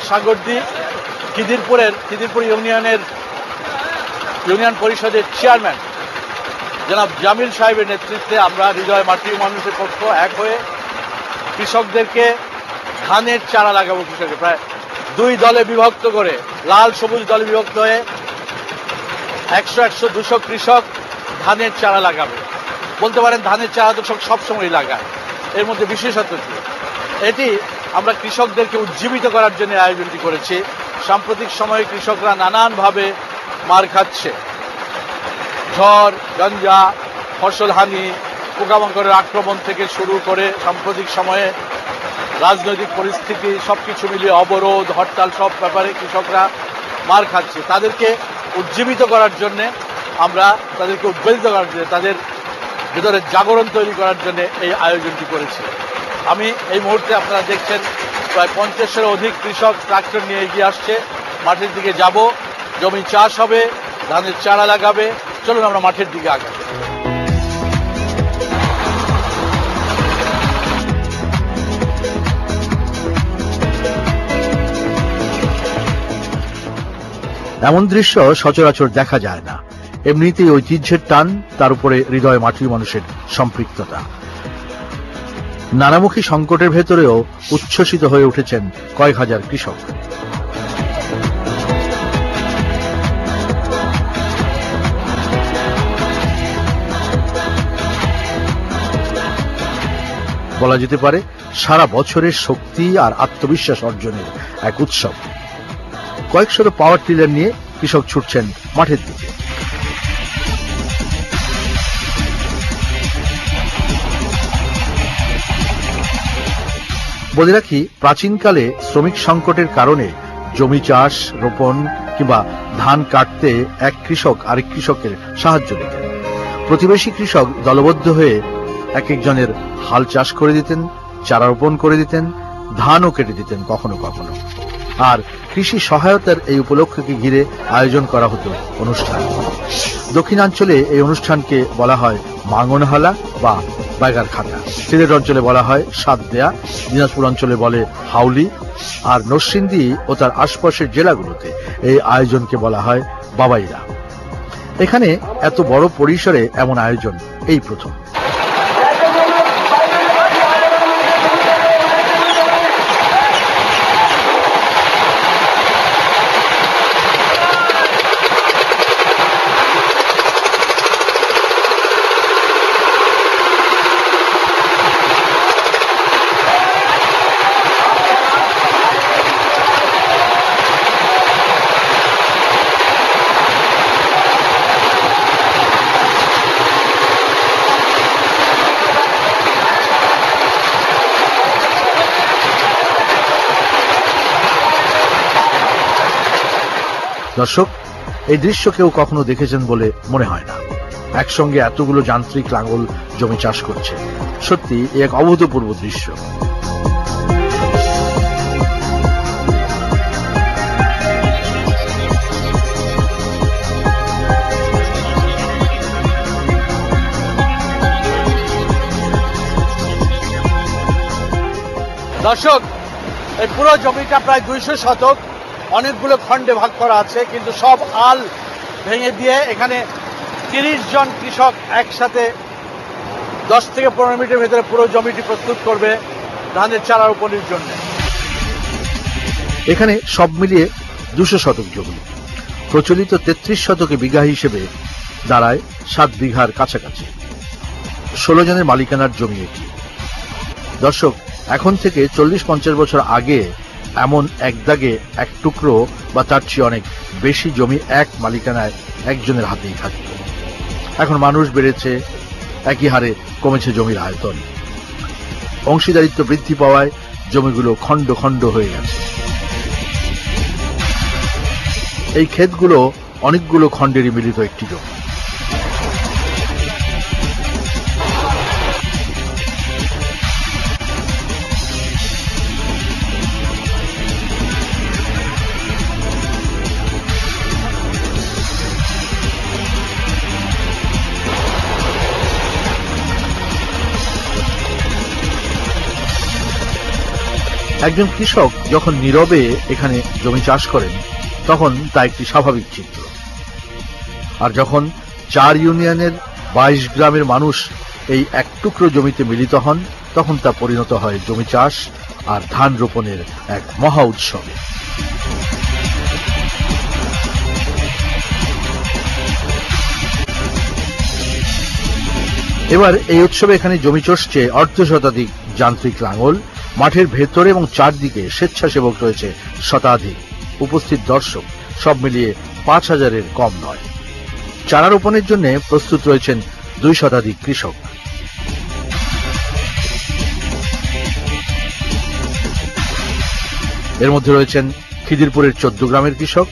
Sagardi Khidirpur union পরিষদের chairman জনাব জামিল সাহেবের নেতৃত্বে আমরা হৃদয় মাটির মানুষের পক্ষ এক হয়ে কৃষকদেরকে ধানের চারা লাগাবো। কৃষকের প্রায় 2 দলে বিভক্ত করে, লাল সবুজ দলে বিভক্ত হয়ে 100-200 কৃষক ধানের চারা লাগাবে। বলতে পারেন ধানের চারা তো সবসময় লাগায়, এর মধ্যে বিশেষত্ব কি? এটি আমরা কৃষকদেরকে উজ্জীবিত করার জন্য আয়োজনটি করেছি। সাম্প্রতিক সময়ে কৃষকরা নানানভাবে মার খাচ্ছে, ঝড় ঝঞ্ঝা, ফসলহানি, পোকামাকড়ের আক্রমণ থেকে শুরু করে সাম্প্রতিক সময়ে রাজনৈতিক পরিস্থিতি সবকিছু মিলিয়ে অবরোধ, হরতাল, সব ব্যাপারে কৃষকরা মার খাচ্ছে। তাদেরকে উজ্জীবিত করার জন্যে আমরা তাদেরকে উদ্বেলিত করার জন্য, তাদের ভিতরে জাগরণ তৈরি করার জন্য এই আয়োজনটি করেছি। আমি এই মুহূর্তে আপনারা দেখছেন প্রায় 50-এর অধিক কৃষক ট্রাক্টর নিয়ে এগিয়ে আসছে। মাঠের দিকে যাব, জমি চাষ হবে, ধানের চারা লাগাবে। চলুন আমরা মাঠের দিকে আগাই। এমন দৃশ্য সচরাচর দেখা যায় না। এমনিতেই ঐতিহ্যের টান, তার উপরে হৃদয় মাটির মানুষের সম্পৃক্ততা। নানামুখী সংকটের ভেতরেও উচ্ছ্বসিত হয়ে উঠেছেন কয়েক হাজার কৃষক। বলা যেতে পারে সারা বছরের শক্তি আর আত্মবিশ্বাস অর্জনের এক উৎসব। কয়েকশত পাওয়ার টিলার নিয়ে কৃষক ছুটছেন মাঠের দিকে। বলে রাখি, প্রাচীনকালে শ্রমিক সংকটের কারণে জমি চাষ, রোপণ কিংবা ধান কাটতে এক কৃষক আরেক কৃষকের সাহায্য নিতেন। প্রতিবেশী কৃষক দলবদ্ধ হয়ে এক একজনের হাল চাষ করে দিতেন, চারা রোপণ করে দিতেন, ধানও কেটে দিতেন কখনো কখনো। আর কৃষি সহায়তার এই উপলক্ষকে ঘিরে আয়োজন করা হতো অনুষ্ঠান। দক্ষিণাঞ্চলে এই অনুষ্ঠানকে বলা হয় মাঙ্গনহালা বা বাইগার খাতা, সিলেট অঞ্চলে বলা হয় সাত দেয়া, দিনাজপুর অঞ্চলে বলে হাউলি, আর নরসিংদী ও তার আশপাশের জেলাগুলোতে এই আয়োজনকে বলা হয় বাবাইরা। এখানে এত বড় পরিসরে এমন আয়োজন এই প্রথম। দর্শক, এই দৃশ্য কেউ কখনো দেখেছেন বলে মনে হয় না। একসঙ্গে এতগুলো যান্ত্রিক লাঙ্গল জমি চাষ করছে, সত্যি এক অভূতপূর্ব দৃশ্য। দর্শক, এই পুরো জমিটা প্রায় 200 শতক, অনেকগুলো খণ্ডে ভাগ করা আছে, কিন্তু সব আল ভেঙে দিয়ে এখানে 30 জন কৃষক একসাথে 10 থেকে 15 মিনিটের ভেতরে পুরো জমিটি প্রস্তুত করবে ধানের চারা রোপণের জন্য। এখানে সব মিলিয়ে 200 শতক জমি। প্রচলিত 33 শতকে বিঘা হিসেবে দাঁড়ায় 7 বিঘার কাছাকাছি। 16 জনের মালিকানার জমি এটি। দর্শক, এখন থেকে 40-50 বছর আগে এমন এক দাগে এক টুকরো বা তার চেয়ে অনেক বেশি জমি এক মালিকানায় একজনের হাতেই থাকত। এখন মানুষ বেড়েছে, একই হারে কমেছে জমির আয়তন। অংশীদারিত্ব বৃদ্ধি পাওয়ায় জমিগুলো খণ্ড খণ্ড হয়ে গেছে। এই ক্ষেতগুলো অনেকগুলো খণ্ডেরই মিলিত একটি জমি। একজন কৃষক যখন নীরবে এখানে জমি চাষ করেন তখন তা একটি স্বাভাবিক চিত্র, আর যখন 4 ইউনিয়নের 22 গ্রামের মানুষ এই এক টুকরো জমিতে মিলিত হন তখন তা পরিণত হয় জমি চাষ আর ধান রোপণের এক মহা উৎসবে। এবার এই উৎসবে এখানে জমি চষছে অর্ধশতাধিক যান্ত্রিক লাঙল, মাঠের ভেতরে এবং চারদিকে স্বেচ্ছাসেবক রয়েছে শতাধিক, উপস্থিত দর্শক সব মিলিয়ে 5000-এর কম নয়। চারা রোপণের জন্য প্রস্তুত রয়েছেন 2 শতাধিক কৃষক। এর মধ্যে রয়েছেন খিদিরপুরের 14 গ্রামের কৃষক।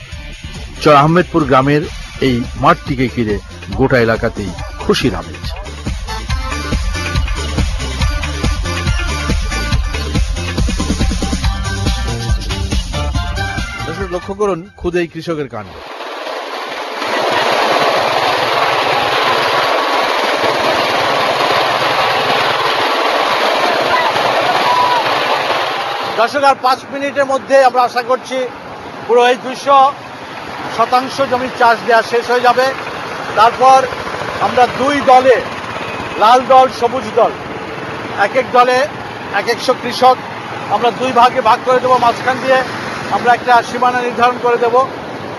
চর আহমেদপুর গ্রামের এই মাঠটিকে ঘিরে গোটা এলাকাতেই খুশির আমেজ। লক্ষ্য করুন খুদে এই কৃষকের কাণ্ড। দর্শক, আর 5 মিনিটের মধ্যে আমরা আশা করছি পুরো এই 200% জমির চাষ দেওয়া শেষ হয়ে যাবে। তারপর আমরা 2 দলে, লাল দল সবুজ দল, এক এক দলে 100 কৃষক আমরা 2 ভাগে ভাগ করে দেবো। মাঝখান দিয়ে আমরা একটা সীমানা নির্ধারণ করে দেব।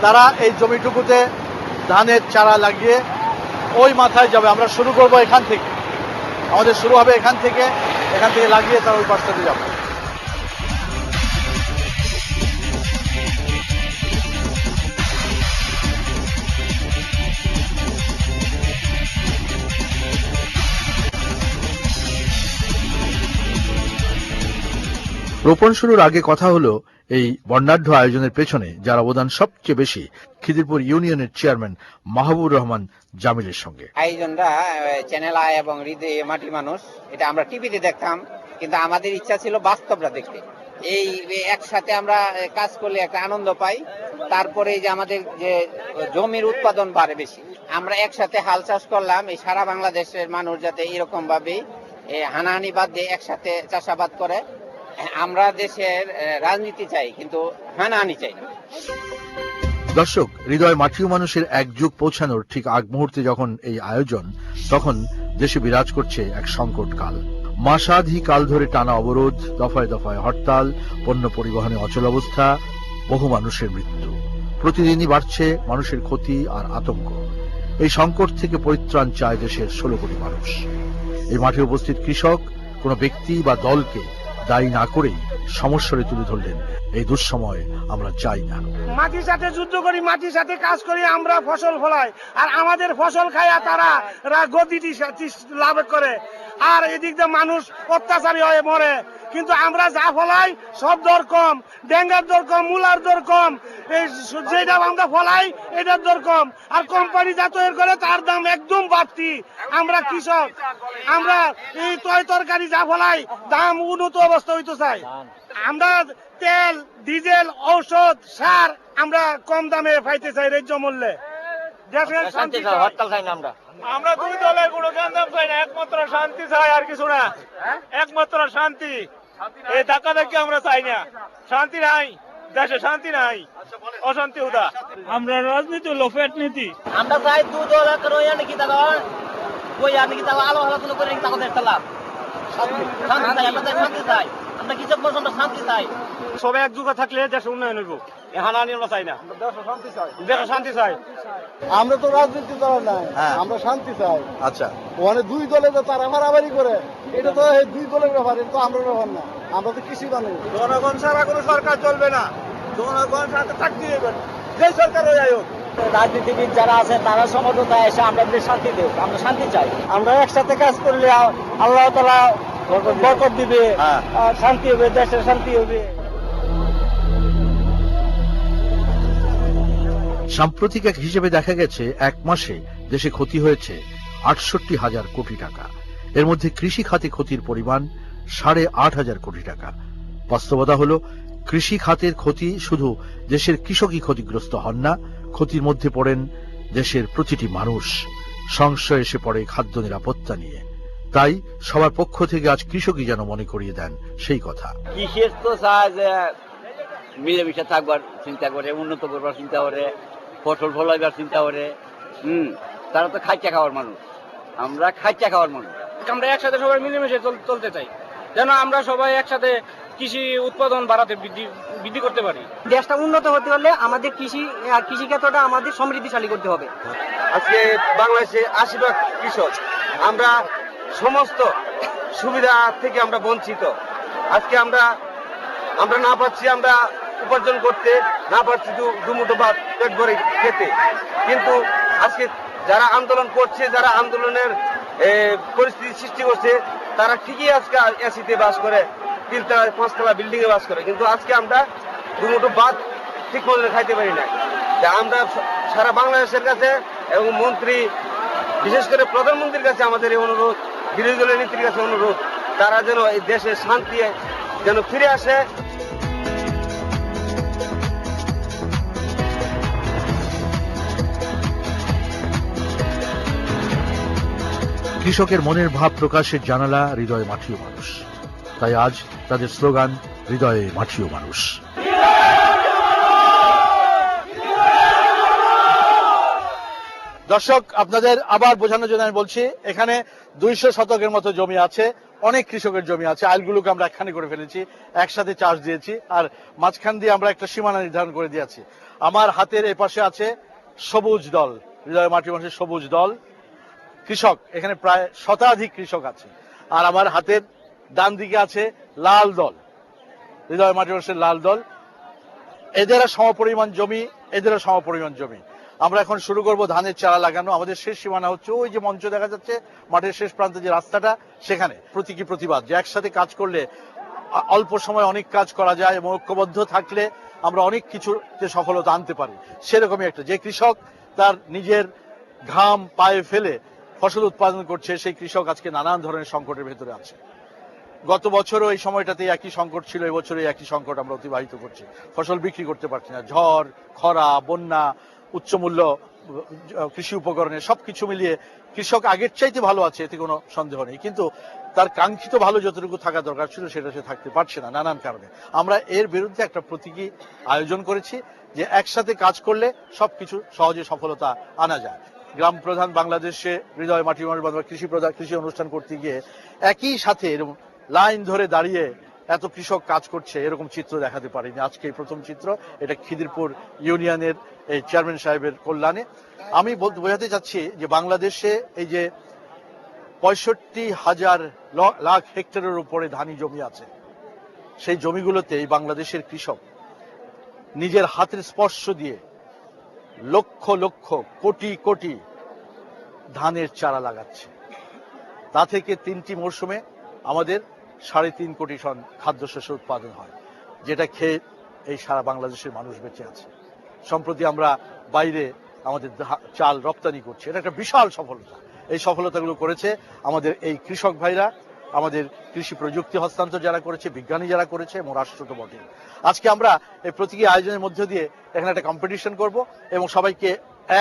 তারা এই জমিটুকুতে ধানের চারা লাগিয়ে ওই মাথায় যাবে। আমরা শুরু করব এখান থেকে, আমাদের শুরু হবে এখান থেকে লাগিয়ে তারা ওই পাশটাতে যাবে। রোপণ শুরুর আগে কথা হলো এই বর্ণাঢ্য আয়োজনের পেছনে যার অবদান সবচেয়ে বেশি খিদিরপুর ইউনিয়নের চেয়ারম্যান মাহবুবুর রহমান জামিলের সঙ্গে। আয়োজনটা চ্যানেল আই এবং হৃদয় মাটি মানুষ, এটা আমরা টিভিতে দেখতাম, কিন্তু আমাদের ইচ্ছা ছিল বাস্তবটা দেখতে। এই একসাথে আমরা কাজ করলে একটা আনন্দ পাই। তারপরে যে আমাদের যে জমির উৎপাদন বাড়ে বেশি, আমরা একসাথে হাল চাষ করলাম। এই সারা বাংলাদেশের মানুষ যাতে এরকম ভাবে হানাহানি বাদ দিয়ে একসাথে চাষাবাদ করে। আমরা দেশের রাজনীতি চাই, কিন্তু হানাহানি চাই না। দর্শক, হৃদয় মাটিও মানুষের এক যুগ পৌঁছানোর ঠিক আগ মুহূর্তে যখন এই আয়োজন, তখন দেশে বিরাজ করছে এক সংকট কাল। মাসাধি কাল ধরে টানা অবরোধ, দফায় দফায় হরতাল, পণ্য পরিবহনে অচল অবস্থা, বহু মানুষের মৃত্যু। প্রতিদিনই বাড়ছে মানুষের ক্ষতি আর আতঙ্ক। এই সংকট থেকে পরিত্রাণ চায় দেশের 16 কোটি মানুষ। এই মাঠে উপস্থিত কৃষক কোনো ব্যক্তি বা দলকে দায়ী না করেই সমস্যারে তুলে ধরলেন এই দুঃসময় আমরা চাই না। মাটির সাথে যুদ্ধ করি, মাটির সাথে কাজ করি, আমরা ফসল ফলাই, আর আমাদের ফসল খাইয়া তারা গদিটি লাভ করে, আর এদিক দিয়ে মানুষ অত্যাচারী হয়ে মরে। কিন্তু আমরা যা ফলাই সব দর কম, ডেঙ্গার দর কম, মূলার দর কম, যেটা আমরা ফলাই এটার দর কম, আর কোম্পানি যা তৈরি করে তার দাম একদম বাড়তি। আমরা কৃষক, আমরা এই তরকারি যা ফলাই দাম উন্নত অবস্থা হইতে চাই। আমরা তেল, ডিজেল, ঔষধ, সার আমরা কম দামে পাইতে চাই, ন্যায্য মূল্যে। দেশের শান্তি চাই, হরতাল চাই না। আমরা 2 দলের কোনো দাম চাই না, একমাত্র শান্তি চাই, আর কিছু না। একমাত্র শান্তি, এই ধাক্কা ধাক্কি আমরা চাই না। শান্তি নাই দেশে, শান্তি নাই, অশান্তি উদা। আমরা রাজনীতি হলো পেট নীতি। আমরা চাই 2 দল নাকি তারা ওই আর নাকি তারা আলো আলোচনা করে নাকি তাদের একটা লাভ। শান্তি চাই, আমরা শান্তি চাই, আমরা কৃষক পর্যন্ত শান্তি চাই। সবাই একযুগে থাকলে দেশে উন্নয়ন হইব। হানাহানি আমরা চাই না, দেশে শান্তি চাই। আমরা তো রাজনীতি দল নাই, আমরা শান্তি চাই। আচ্ছা, ওখানে 2 দলে তো তারা মারামারি করে, এটা তো এই 2 দলের ব্যাপার, এটা তো আমরা ব্যাপার না। আমরা তো কৃষি বানাই। জনগণ ছাড়া কোনো সরকার চলবে না, জনগণ সাথে থাকতে হবে, যে সরকার হয়ে যাই হোক। রাজনীতিবিদ যারা আছে তারা সমঝোতা এসে আমরা শান্তি দেব, আমরা শান্তি চাই। আমরা একসাথে কাজ করলে আল্লাহ তাআলা বরকত দিবে, শান্তি হবে, দেশের শান্তি হবে। সাম্প্রতিক এক হিসেবে দেখা গেছে 1 মাসে দেশে ক্ষতি হয়েছে 68,000 কোটি টাকা। এর মধ্যে কৃষি খাতে ক্ষতির পরিমাণ 8,500 কোটি টাকা। বাস্তবতা হলো কৃষি খাতের ক্ষতি শুধু দেশের কৃষকই ক্ষতিগ্রস্ত হন না, ক্ষতির মধ্যে পড়েন দেশের প্রতিটি মানুষ। সংশয় এসে পড়ে খাদ্য নিরাপত্তা নিয়ে। তাই সবার পক্ষ থেকে আজ কৃষকই যেন মনে করিয়ে দেন সেই কথা। কৃষির তো চায় যে মিলেমিশে থাকবার চিন্তা করে, উন্নত করবার চিন্তা করে, ফসল ফলাইবার চিন্তা করে। তারা তো খাইচা খাওয়ার মানুষ, আমরা খাইচা খাওয়ার মানুষ। আমরা একসাথে সবাই মিলেমিশে চলতে চাই, যেন আমরা সবাই একসাথে কৃষি উৎপাদন বাড়াতে বৃদ্ধি করতে পারি। দেশটা উন্নত হতে হলে আমাদের কৃষি ক্ষেত্রটা আমাদের সমৃদ্ধিশালী করতে হবে। আজকে বাংলাদেশে ৮০% কৃষক, আমরা সমস্ত সুবিধা থেকে আমরা বঞ্চিত। আজকে আমরা না পাচ্ছি আমরা উপার্জন করতে, না পাচ্ছি দুমুঠো ভাত পেট ভরে খেতে। কিন্তু আজকে যারা আন্দোলন করছে, যারা আন্দোলনের পরিস্থিতি সৃষ্টি করছে, তারা ঠিকই আজকে এসিতে বাস করে, 3তলা 5তলা বিল্ডিং এ বাস করে, কিন্তু আজকে আমরা দুমুঠো ভাত ঠিক মতো খাইতে পারি না। আমরা সারা বাংলাদেশের কাছে এবং মন্ত্রী, বিশেষ করে প্রধানমন্ত্রীর কাছে আমাদের এই অনুরোধ, বিরোধী দলের নেত্রীর কাছে অনুরোধ, তারা যেন এই দেশে শান্তি যেন ফিরে আসে। কৃষকের মনের ভাব প্রকাশের জানালা হৃদয়ে মাটিও মানুষ, তাই আজ তাদের স্লোগান হৃদয়ে মাটিও মানুষ। দর্শক, আপনাদের আবার বোঝানোর জন্য আমি বলছি, এখানে 200 শতকের মতো জমি আছে, অনেক কৃষকের জমি আছে। আইলগুলোকে আমরা একখানে করে ফেলেছি, একসাথে চাষ দিয়েছি, আর মাঝখান দিয়ে আমরা একটা সীমানা নির্ধারণ করে দিয়েছি। আমার হাতের এপাশে আছে সবুজ দল, হৃদয় মাটি মানুষের সবুজ দল কৃষক, এখানে প্রায় শতাধিক কৃষক আছে। আর আমার হাতের ডান দিকে আছে লাল দল, হৃদয় মাটি মানুষের লাল দল। এদেরও সমপরিমাণ জমি, এদেরও সমপরিমাণ জমি। আমরা এখন শুরু করব ধানের চারা লাগানো। আমাদের শেষ সীমানা হচ্ছে ওই যে মঞ্চ দেখা যাচ্ছে, মাঠের শেষ প্রান্তে যে রাস্তাটা, সেখানে প্রতীকী প্রতিবাদ যে একসাথে কাজ করলে অল্প সময় অনেক কাজ করা যায় এবং ঐক্যবদ্ধ থাকলে আমরা অনেক কিছুতে সফলতা আনতে পারি। সেরকমই একটা, যে কৃষক তার নিজের ঘাম পায়ে ফেলে ফসল উৎপাদন করছে, সেই কৃষক আজকে নানান ধরনের সংকটের ভেতরে আছে। গত বছরও এই সময়টাতে একই সংকট ছিল, এবছরও একই সংকট আমরা অতিবাহিত করছি। ফসল বিক্রি করতে পারছি না, ঝড়, খরা, বন্যা, উচ্চমূল্য কৃষি উপকরণের সবকিছু মিলিয়ে কৃষক আগের চাইতে ভালো আছে, এতে কোনো সন্দেহ নেই, কিন্তু তার কাঙ্ক্ষিত ভালো যতটুকু থাকা দরকার ছিল সেটা সে থাকতে পারছে না নানান কারণে। আমরা এর বিরুদ্ধে একটা প্রতীকী আয়োজন করেছি যে একসাথে কাজ করলে সবকিছু সহজে সফলতা আনা যায়। গ্রাম প্রধান বাংলাদেশে হৃদয় মাটি মানুষ কৃষি অনুষ্ঠান করতে গিয়ে একই সাথে এরকম লাইন ধরে দাঁড়িয়ে এত কৃষক কাজ করছে এরকম চিত্র দেখাতে পারিনি। আজকে এই প্রথম চিত্র, এটা খিদিরপুর ইউনিয়নের এই চেয়ারম্যান সাহেবের কল্যাণে। আমি বোঝাতে চাচ্ছি যে বাংলাদেশে এই যে 65,000 লাখ হেক্টরের উপরে ধানি জমি আছে, সেই জমিগুলোতে এই বাংলাদেশের কৃষক নিজের হাতের স্পর্শ দিয়ে লক্ষ লক্ষ কোটি কোটি ধানের চারা লাগাচ্ছে। তা থেকে 3টি মরশুমে আমাদের 3.5 কোটি টন খাদ্যশস্য উৎপাদন হয়, যেটা খেয়ে এই সারা বাংলাদেশের মানুষ বেঁচে আছে। সম্প্রতি আমরা বাইরে আমাদের চাল রপ্তানি করছি, এটা একটা বিশাল সফলতা। এই সফলতাগুলো করেছে আমাদের এই কৃষক ভাইরা, আমাদের কৃষি প্রযুক্তি হস্তান্তর যারা করেছে, বিজ্ঞানী যারা করেছে, এবং রাষ্ট্র তো বটে। আজকে আমরা এই প্রতীকী আয়োজনের মধ্য দিয়ে এখানে একটা কম্পিটিশন করব এবং সবাইকে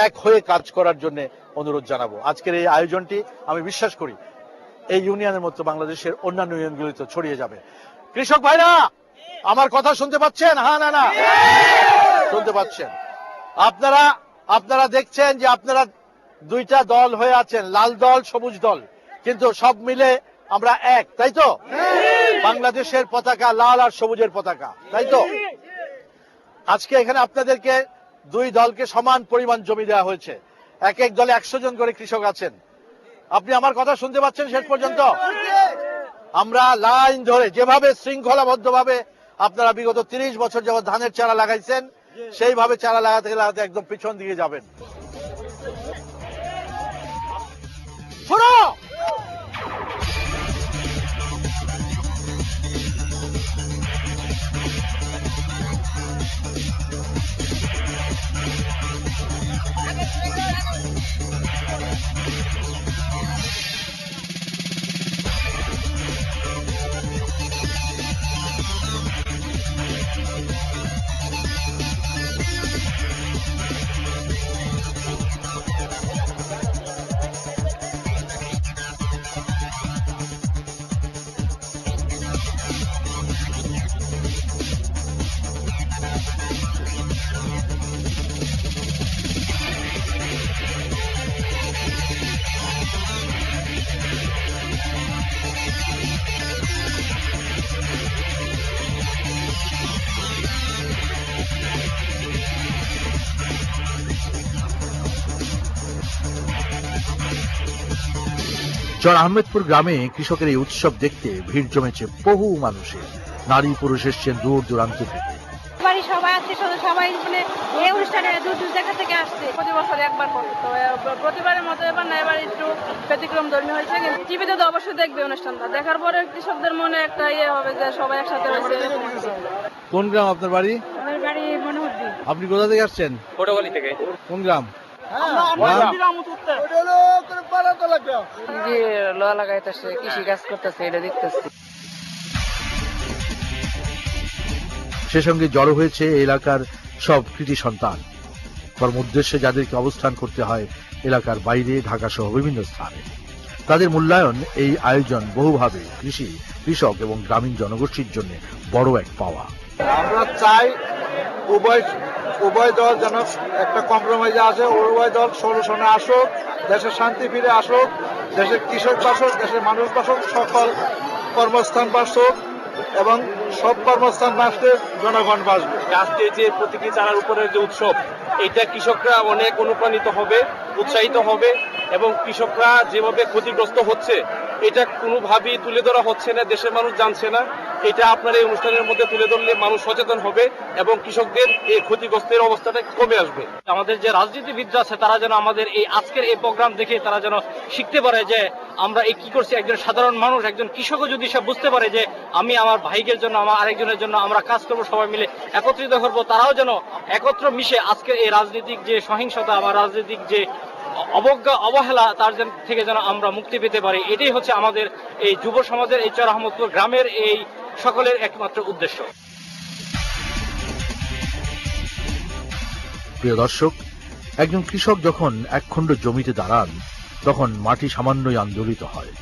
এক হয়ে কাজ করার জন্য অনুরোধ জানাবো। আজকের এই আয়োজনটি আমি বিশ্বাস করি এই ইউনিয়নের মতো বাংলাদেশের অন্যান্য ইউনিয়নগুলিতে ছড়িয়ে যাবে। কৃষক ভাইরা আমার কথা শুনতে পাচ্ছেন? হ্যাঁ না না শুনতে পাচ্ছেন? আপনারা দেখছেন যে আপনারা 2টা দল হয়ে আছেন, লাল দল, সবুজ দল, কিন্তু সব মিলে আমরা এক, তাই তো? বাংলাদেশের পতাকা লাল আর সবুজের পতাকা, তাই তো? আজকে এখানে আপনাদেরকে 2 দলকে সমান পরিমাণ জমি দেওয়া হয়েছে, এক এক দলে 100 জন করে কৃষক আছেন। আপনি আমার কথা শুনতে পাচ্ছেন শেষ পর্যন্ত? আমরা লাইন ধরে যেভাবে শৃঙ্খলাবদ্ধভাবে আপনারা বিগত 30 বছর যাবত ধানের চারা লাগাইছেন, সেইভাবে চারা লাগাতে লাগাতে একদম পিছন দিকে যাবেন। শোনো, চর আহমেদপুর গ্রামে কৃষকের এই উৎসব দেখতে ভিড় জমেছে বহু মানুষের। নারী পুরুষ এসছেন দূর দূরান্ত থেকে। বাড়ি সবাই আত্মীয় স্বজন সবাই মানে এই অনুষ্ঠানে দূর দূর জায়গা থেকে আসছে। প্রতি বছর একবার করে, তো প্রতিবারের মতো এবার না, এবার একটু ব্যতিক্রম ধর্মী হয়েছে। কিন্তু টিভিতে তো অবশ্যই দেখবে অনুষ্ঠানটা, দেখার পরে কৃষকদের মনে একটা ইয়ে হবে যে সবাই একসাথে হয়েছে। কোন গ্রাম আপনার বাড়ি? আমার বাড়ি মনোহরদি। আপনি কোথা থেকে আসছেন? ফটোগলি থেকে। কোন গ্রাম? লোহা লাগাইতেছে, কৃষি কাজ করতেছে, এটা দেখতেছে। সে সঙ্গে জড়ো হয়েছে এলাকার সব কৃতি সন্তান। কর্ম উদ্দেশ্যে যাদেরকে অবস্থান করতে হয় এলাকার বাইরে, ঢাকা সহ বিভিন্ন স্থানে, তাদের মূল্যায়ন এই আয়োজন বহুভাবে কৃষি, কৃষক এবং গ্রামীণ জনগোষ্ঠীর জন্য বড় এক পাওয়া। আমরা চাই উভয় দল যেন একটা কম্প্রোমাইজে আসে, উভয় দল সলিউশনে আসুক, দেশের শান্তি ফিরে আসুক, দেশের কৃষক বাসুক, দেশের মানুষ বাসুক, সকল কর্মস্থান বাসুক এবং সব কর্মস্থান বাসতে জনগণ বাসবে। আজকে যে প্রতীকী চারার উপরের যে উৎসব, এটা কৃষকরা অনেক অনুপ্রাণিত হবে, উৎসাহিত হবে এবং কৃষকরা যেভাবে ক্ষতিগ্রস্ত হচ্ছে এটা কোনোভাবেই তুলে ধরা হচ্ছে না, দেশের মানুষ জানছে না। এটা আপনার এই অনুষ্ঠানের মধ্যে তুলে ধরলে মানুষ সচেতন হবে এবং কৃষকদের এই ক্ষতিগ্রস্তের অবস্থাটা কমে আসবে। আমাদের যে রাজনীতিবিদরা আছে তারা যেন আমাদের এই আজকের এই প্রোগ্রাম দেখে তারা যেন শিখতে পারে যে আমরা এই কি করছি। একজন সাধারণ মানুষ, একজন কৃষকও যদি সে বুঝতে পারে যে আমি আমার ভাইকের জন্য, আমার আরেকজনের জন্য আমরা কাজ করবো, সবাই মিলে একত্রিত করবো, তারাও যেন একত্র মিশে আজকের এই রাজনৈতিক যে সহিংসতা, আমার রাজনৈতিক যে অবজ্ঞা, অবহেলা, তার থেকে যেন আমরা মুক্তি পেতে পারি। এটাই হচ্ছে আমাদের এই যুব সমাজের, এই চর আহমদপুর গ্রামের এই সকলের একমাত্র উদ্দেশ্য। প্রিয় দর্শক, একজন কৃষক যখন একখণ্ড জমিতে দাঁড়ান তখন মাটি সামান্যই আন্দোলিত হয়।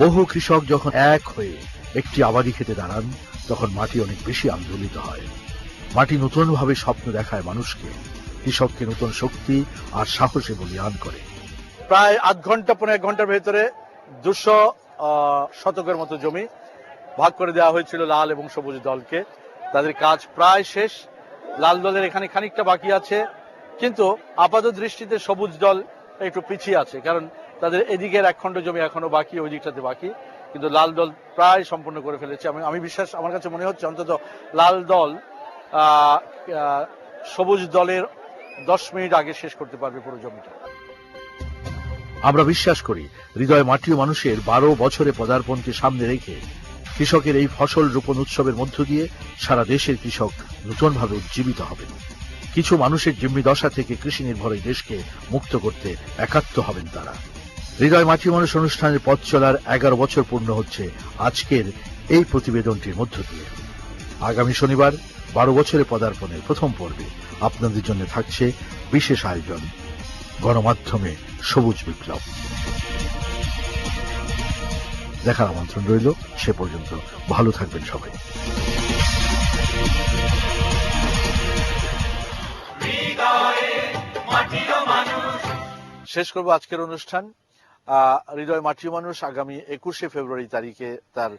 বহু কৃষক যখন এক হয়ে একটি আবাদি খেতে দাঁড়ান তখন মাটি অনেক বেশি আন্দোলিত হয়। মাটি নতুনভাবে স্বপ্ন দেখায় মানুষকে, কৃষককে নতুন শক্তি আর সাহসে বলীয়ান করে। প্রায় আধ ঘন্টা, 1.5 ঘন্টার ভেতরে 200 শতকের মতো জমি ভাগ করে দেওয়া হয়েছিল লাল এবং সবুজ দলকে। তাদের কাজ প্রায় শেষ। লাল দলের এখানে খানিকটা বাকি আছে, কিন্তু আপাত দৃষ্টিতে সবুজ দল একটু পিছিয়ে আছে, কারণ তাদের এদিকের একখণ্ড জমি এখনো বাকি, ওই দিকটাতে বাকি, কিন্তু লাল দল প্রায় সম্পূর্ণ করে ফেলেছে। আমি বিশ্বাস, আমার কাছে মনে হচ্ছে অন্তত লাল দল সবুজ দলের 10 মিনিট আগে শেষ করতে পারবে পুরো জমিটা। আমরা বিশ্বাস করি হৃদয় মাটি ও মানুষের 12 বছরে পদার্পণকে সামনে রেখে কৃষকের এই ফসল রোপণ উৎসবের মধ্য দিয়ে সারা দেশের কৃষক নতুনভাবে উজ্জীবিত হবেন। কিছু মানুষের জিম্মি দশা থেকে কৃষি নির্ভর এই দেশকে মুক্ত করতে একাত্ম হবেন তারা। হৃদয় মাটি মানুষ অনুষ্ঠানের পথ চলার 11 বছর পূর্ণ হচ্ছে আজকের এই প্রতিবেদনটির মধ্য দিয়ে। আগামী শনিবার 12 বছরে পদার্পণের প্রথম পর্বে আপনাদের জন্য থাকছে বিশেষ আয়োজন, গণমাধ্যমে সবুজ বিপ্লব। দেখার আমন্ত্রণ রইল। সে পর্যন্ত ভালো থাকবেন সবাই। শেষ করবো আজকের অনুষ্ঠান। হৃদয় মাটি মানুষ আগামী 21শে ফেব্রুয়ারি তারিখে তার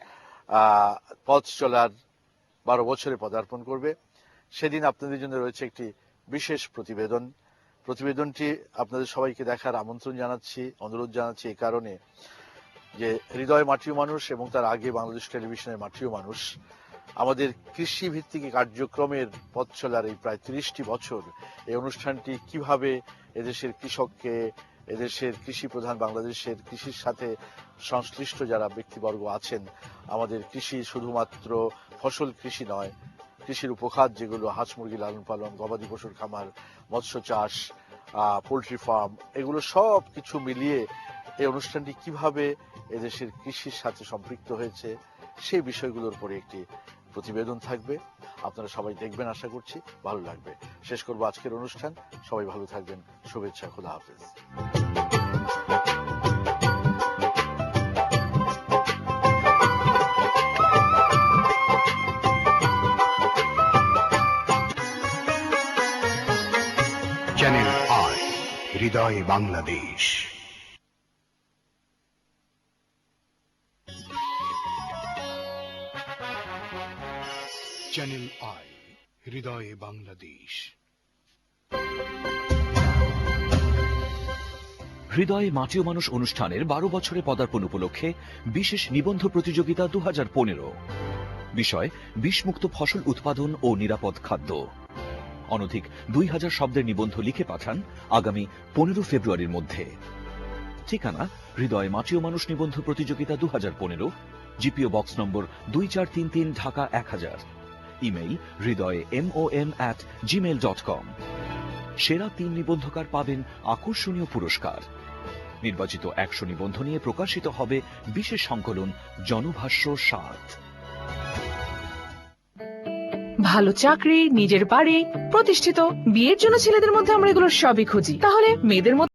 পথ চলার 12 বছরে পদার্পণ করবে। সেদিন আপনাদের জন্য রয়েছে একটি বিশেষ প্রতিবেদন। প্রতিবেদনটি আপনাদের সবাইকে দেখার আমন্ত্রণ জানাচ্ছি, অনুরোধ জানাচ্ছি এই কারণে যে হৃদয় মাটিও মানুষ এবং তার আগে বাংলাদেশ টেলিভিশনের মাটিও মানুষ আমাদের কৃষি ভিত্তিক কার্যক্রমের পথ চলার এই প্রায় 30টি বছর এই অনুষ্ঠানটি কিভাবে এদেশের কৃষককে, এদেশের কৃষি প্রধান বাংলাদেশের কৃষির সাথে সংশ্লিষ্ট যারা ব্যক্তিবর্গ আছেন, আমাদের কৃষি শুধুমাত্র ফসল কৃষি নয়, কৃষির উপখাত যেগুলো হাঁস মুরগি লালন পালন, গবাদি পশুর খামার, মৎস্য চাষ, পোলট্রি ফার্ম, এগুলো সব কিছু মিলিয়ে এই অনুষ্ঠানটি কিভাবে এদেশের কৃষির সাথে সম্পৃক্ত হয়েছে সেই বিষয়গুলোর উপরে একটি প্রতিবেদন থাকবে। আপনারা সবাই দেখবেন, আশা করছি ভালো লাগবে। শেষ করবো আজকের অনুষ্ঠান। সবাই ভালো থাকবেন। শুভেচ্ছা, খোদা হাফেজ। চ্যানেল আই, হৃদয়ে বাংলাদেশ। চ্যানেল আই, হৃদয়ে বাংলাদেশ। হৃদয়ে মাটিও মানুষ অনুষ্ঠানের 12 বছরে পদার্পণ উপলক্ষে বিশেষ নিবন্ধ প্রতিযোগিতা 2015। বিষয় বিষমুক্ত ফসল উৎপাদন ও নিরাপদ খাদ্য। অনধিক 2000 শব্দের নিবন্ধ লিখে পাঠান আগামী 15 ফেব্রুয়ারির মধ্যে। ঠিকানা হৃদয়ে মাটিও মানুষ নিবন্ধ প্রতিযোগিতা 2015, GPO box number 2433, Dhaka 1000। Email হৃদয়ে mom@gmail.com। সেরা 3 নিবন্ধকার পাবেন আকর্ষণীয় পুরস্কার। নির্বাচিত 100 নিবন্ধ নিয়ে প্রকাশিত হবে বিশেষ সংকলন জনভাষ্য 7। ভালো চাকরি, নিজের বাড়ি, প্রতিষ্ঠিত বিয়ের জন্য ছেলেদের মধ্যে আমরা এগুলোর সবই খুঁজি, তাহলে মেয়েদের মধ্যে